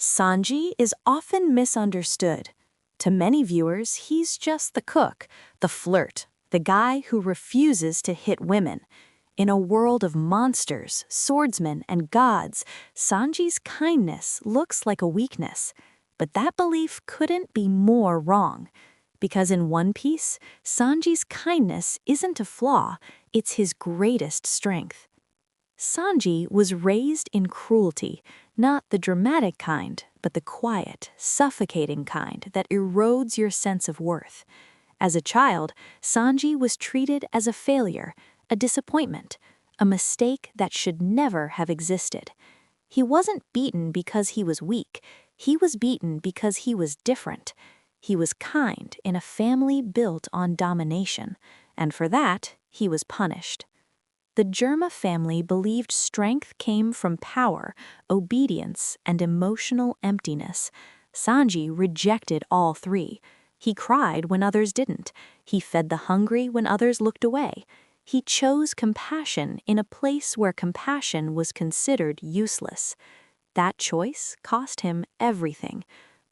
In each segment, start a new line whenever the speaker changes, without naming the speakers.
Sanji is often misunderstood. To many viewers, he's just the cook, the flirt, the guy who refuses to hit women. In a world of monsters, swordsmen, and gods, Sanji's kindness looks like a weakness. But that belief couldn't be more wrong. Because in One Piece, Sanji's kindness isn't a flaw, it's his greatest strength. Sanji was raised in cruelty, not the dramatic kind, but the quiet, suffocating kind that erodes your sense of worth. As a child, Sanji was treated as a failure, a disappointment, a mistake that should never have existed. He wasn't beaten because he was weak, he was beaten because he was different. He was kind in a family built on domination, and for that, he was punished. The Germa family believed strength came from power, obedience, and emotional emptiness. Sanji rejected all three. He cried when others didn't. He fed the hungry when others looked away. He chose compassion in a place where compassion was considered useless. That choice cost him everything,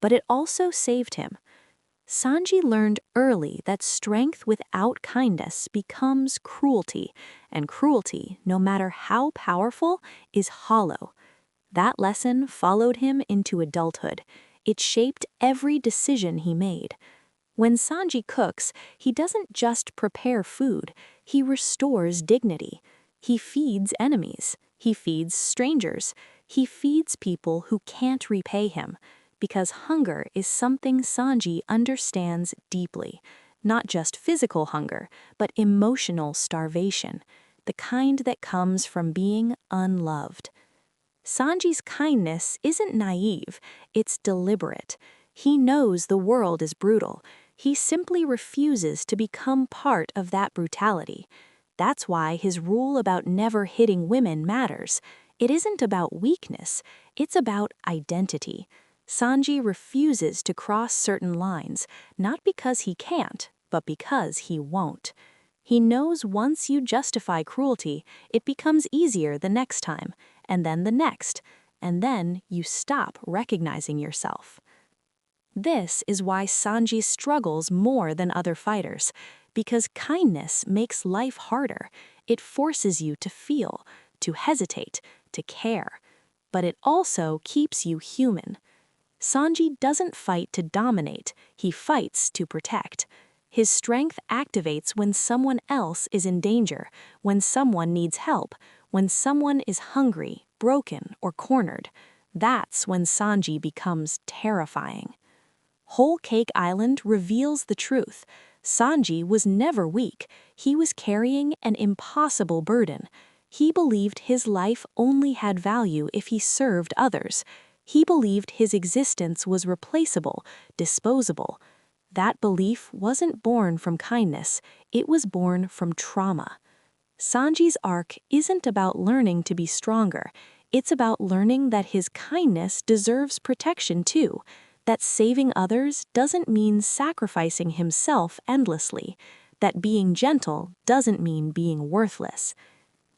but it also saved him. Sanji learned early that strength without kindness becomes cruelty, and cruelty, no matter how powerful, is hollow. That lesson followed him into adulthood. It shaped every decision he made. When Sanji cooks, he doesn't just prepare food, he restores dignity. He feeds enemies, he feeds strangers, he feeds people who can't repay him. Because hunger is something Sanji understands deeply. Not just physical hunger, but emotional starvation, the kind that comes from being unloved. Sanji's kindness isn't naive, it's deliberate. He knows the world is brutal. He simply refuses to become part of that brutality. That's why his rule about never hitting women matters. It isn't about weakness, it's about identity. Sanji refuses to cross certain lines, not because he can't, but because he won't. He knows once you justify cruelty, it becomes easier the next time, and then the next, and then you stop recognizing yourself. This is why Sanji struggles more than other fighters, because kindness makes life harder. It forces you to feel, to hesitate, to care, but it also keeps you human. Sanji doesn't fight to dominate, he fights to protect. His strength activates when someone else is in danger, when someone needs help, when someone is hungry, broken, or cornered. That's when Sanji becomes terrifying. Whole Cake Island reveals the truth. Sanji was never weak, he was carrying an impossible burden. He believed his life only had value if he served others. He believed his existence was replaceable, disposable. That belief wasn't born from kindness, it was born from trauma. Sanji's arc isn't about learning to be stronger, it's about learning that his kindness deserves protection too, that saving others doesn't mean sacrificing himself endlessly, that being gentle doesn't mean being worthless.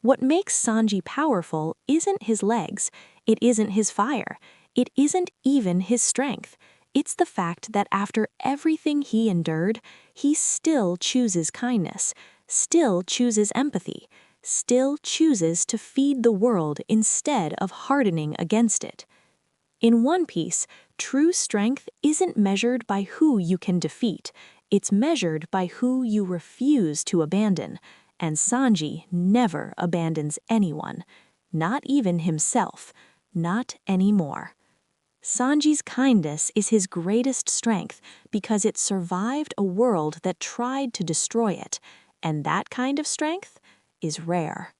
What makes Sanji powerful isn't his legs, it isn't his fire, it isn't even his strength. It's the fact that after everything he endured, he still chooses kindness, still chooses empathy, still chooses to feed the world instead of hardening against it. In One Piece, true strength isn't measured by who you can defeat, it's measured by who you refuse to abandon. And Sanji never abandons anyone, not even himself, not anymore. Sanji's kindness is his greatest strength because it survived a world that tried to destroy it, and that kind of strength is rare.